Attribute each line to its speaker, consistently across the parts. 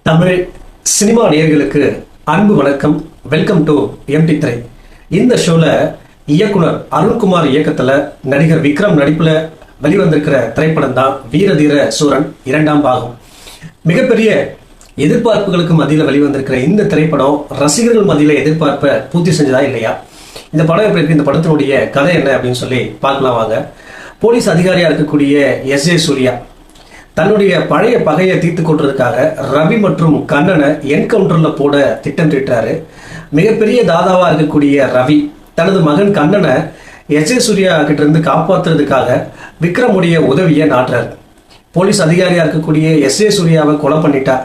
Speaker 1: Tamil cinema நேயர்களுக்கு அன்பு வணக்கம். வெல்கம் டு எம்டி திரை. இந்த ஷோல இயக்குனர் அருண்குமார் இயக்கத்துல நடிகர் விக்ரம் நடிப்புல வெளிவந்திருக்கிற திரைப்படம் தான் வீரதீர சூரன் 2ஆம் பாகம். மிகப்பெரிய எதிர்பார்ப்புகளுக்கு மத்தியில் வெளிவந்திருக்கிற இந்த திரைப்படம் ரசிகர்கள் மத்தியில் எதிர்பார்ப்பை பூர்த்தி செஞ்சதா இல்லையா? இந்த படம் எப்படி இருக்கு, இந்த படத்தினுடைய கதை என்ன அப்படின்னு சொல்லி பார்க்கலாம் வாங்க. போலீஸ் அதிகாரியா இருக்கக்கூடிய எஸ்.ஜே. சூர்யா தன்னுடைய பழைய பகையை தீர்த்து கொள்றதுக்காக ரவி மற்றும் கண்ணனை என்கவுண்டர்ல போட திட்டம் தீட்டுறாரு. மிகப்பெரிய தாதாவா இருக்கக்கூடிய ரவி தனது மகன் கண்ணனை எஸ்.ஜே. சூர்யா கிட்ட இருந்து காப்பாத்துறதுக்காக விக்ரமுடைய உதவியை நாட்டுறாரு. போலீஸ் அதிகாரியா இருக்கக்கூடிய எஸ்.ஜே. சூர்யாவை கொலை பண்ணிட்டா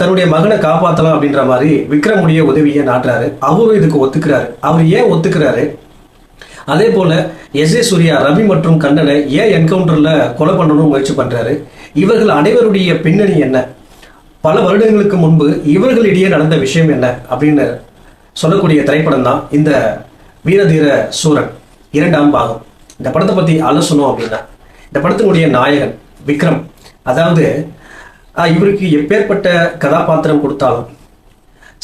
Speaker 1: தன்னுடைய மகனை காப்பாற்றலாம் அப்படின்ற மாதிரி விக்ரமுடைய உதவியை நாட்டுறாரு. அவரும் இதுக்கு ஒத்துக்கிறாரு. அவர் ஏன் ஒத்துக்கிறாரு? அதே போல எஸ்.ஜே. சூர்யா ரவி மற்றும் கண்ணனை ஏன் என்கவுண்டர்ல கொலை பண்ணணும்னு முயற்சி பண்றாரு? இவர்கள் அனைவருடைய பின்னணி என்ன? பல வருடங்களுக்கு முன்பு இவர்களிடையே நடந்த விஷயம் என்ன அப்படின்னு சொல்லக்கூடிய திரைப்படம் தான் இந்த வீரதீர சூரன் 2ஆம் பாகம். இந்த படத்தை பத்தி அலசணும் அப்படின்னா, இந்த படத்தினுடைய நாயகன் விக்ரம், அதாவது இவருக்கு எப்பேற்பட்ட கதாபாத்திரம் கொடுத்தாலும்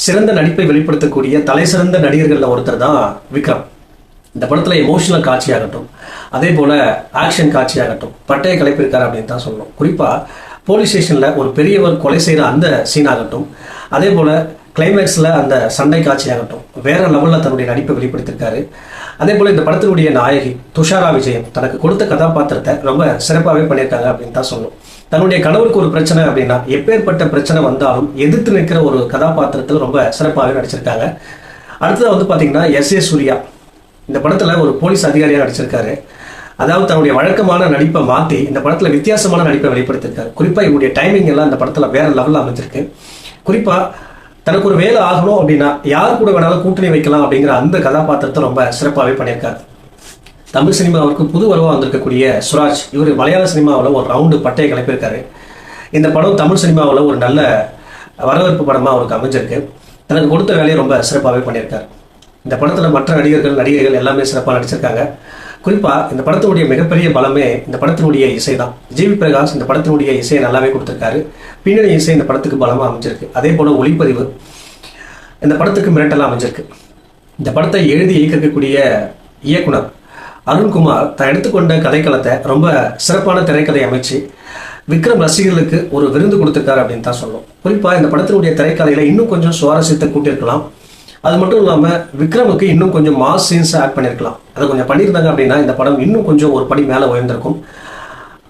Speaker 1: சிறந்த நடிப்பை வெளிப்படுத்தக்கூடிய தலை சிறந்த நடிகர்கள் ஒருத்தர் தான் விக்ரம். இந்த படத்துல எமோஷனல் காட்சியாகட்டும், அதே போல ஆக்ஷன் காட்சியாகட்டும் பட்டைய கலைப்பிருக்காரு அப்படின்னு தான் சொல்லணும். குறிப்பா போலீஸ் ஸ்டேஷன்ல ஒரு பெரியவர் கொலை செய்யற அந்த சீன் ஆகட்டும், அதே போல கிளைமேக்ஸ்ல அந்த சண்டை காட்சியாகட்டும் வேற லெவல்ல தன்னுடைய நடிப்பை வெளிப்படுத்திருக்காரு. அதே போல இந்த படத்தினுடைய நாயகி துஷாரா விஜயன் தனக்கு கொடுத்த கதாபாத்திரத்தை ரொம்ப சிறப்பாகவே பண்ணியிருக்காங்க அப்படின்னு தான் சொல்லணும். தன்னுடைய கணவருக்கு ஒரு பிரச்சனை அப்படின்னா எப்பேற்பட்ட பிரச்சனை வந்தாலும் எதிர்த்து நிற்கிற ஒரு கதாபாத்திரத்தில் ரொம்ப சிறப்பாகவே நடிச்சிருக்காங்க. அடுத்ததாக வந்து பாத்தீங்கன்னா எஸ்.ஜே. சூர்யா இந்த படத்துல ஒரு போலீஸ் அதிகாரியா நடிச்சிருக்காரு. அதாவது தன்னுடைய வழக்கமான நடிப்பை மாத்தி இந்த படத்துல வித்தியாசமான நடிப்பை வெளிப்படுத்திருக்காரு. குறிப்பா இவருடைய டைமிங் எல்லாம் இந்த படத்துல வேற லெவல்ல அமைஞ்சிருக்கு. குறிப்பா தனக்கு ஒரு வேலை ஆகணும் அப்படின்னா யார் கூட வேணாலும் கூட்டணி வைக்கலாம் அப்படிங்கிற அந்த கதாபாத்திரத்தை ரொம்ப சிறப்பாகவே பண்ணியிருக்காரு. தமிழ் சினிமாவுக்கு புது வரவா வந்திருக்கக்கூடிய சுராஜ், இவர் மலையாள சினிமாவில் ஒரு ரவுண்டு பட்டையை கிளப்பியிருக்காரு. இந்த படம் தமிழ் சினிமாவில் ஒரு நல்ல வரவேற்பு படமாக அவருக்கு அமைஞ்சிருக்கு. தனக்கு கொடுத்த வேலையை ரொம்ப சிறப்பாகவே பண்ணியிருக்காரு. இந்த படத்தில் மற்ற நடிகர்கள் எல்லாமே சிறப்பாக நடிச்சிருக்காங்க. குறிப்பாக இந்த படத்தினுடைய மிகப்பெரிய பலமே இந்த படத்தினுடைய இசை தான். ஜி.வி. பிரகாஷ் இந்த படத்தினுடைய இசையை நல்லாவே கொடுத்துருக்காரு. பின்னணி இசை இந்த படத்துக்கு பலமாக அமைஞ்சிருக்கு. அதே போல ஒளிப்பதிவு இந்த படத்துக்கு மிரட்டலாக அமைஞ்சிருக்கு. இந்த படத்தை எழுதி இயக்கக்கூடிய இயக்குனர் அருண்குமார் தான் எடுத்துக்கொண்ட கதைக்களத்தை ரொம்ப சிறப்பான திரைக்கதை அமைச்சு விக்ரம் ரசிகர்களுக்கு ஒரு விருந்து கொடுத்துருக்காரு அப்படின்னு தான் சொல்லணும். குறிப்பாக இந்த படத்தினுடைய திரைக்கதையில இன்னும் கொஞ்சம் சுவாரஸ்யத்தை கூட்டியிருக்கலாம். அது மட்டும் இல்லாமல் விக்ரமுக்கு இன்னும் கொஞ்சம் மாஸ் சீன்ஸை ஆட் பண்ணியிருக்கலாம். அதை கொஞ்சம் பண்ணியிருந்தாங்க அப்படின்னா இந்த படம் இன்னும் கொஞ்சம் ஒரு படி மேலே உயர்ந்திருக்கும்.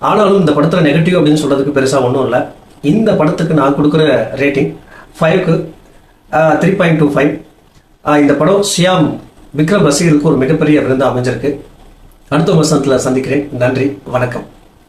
Speaker 1: ஆனாலும் இந்த படத்தில் நெகட்டிவ் அப்படின்னு சொல்கிறதுக்கு பெருசாக ஒன்றும் இல்லை. இந்த படத்துக்கு நான் கொடுக்குற ரேட்டிங் 5க்கு 3.25. இந்த படம் சியாம் விக்ரம் ரசிகர்களுக்கு ஒரு மிகப்பெரிய விருந்து அமைஞ்சிருக்கு. அடுத்த விமர்சனத்தில் சந்திக்கிறேன். நன்றி, வணக்கம்.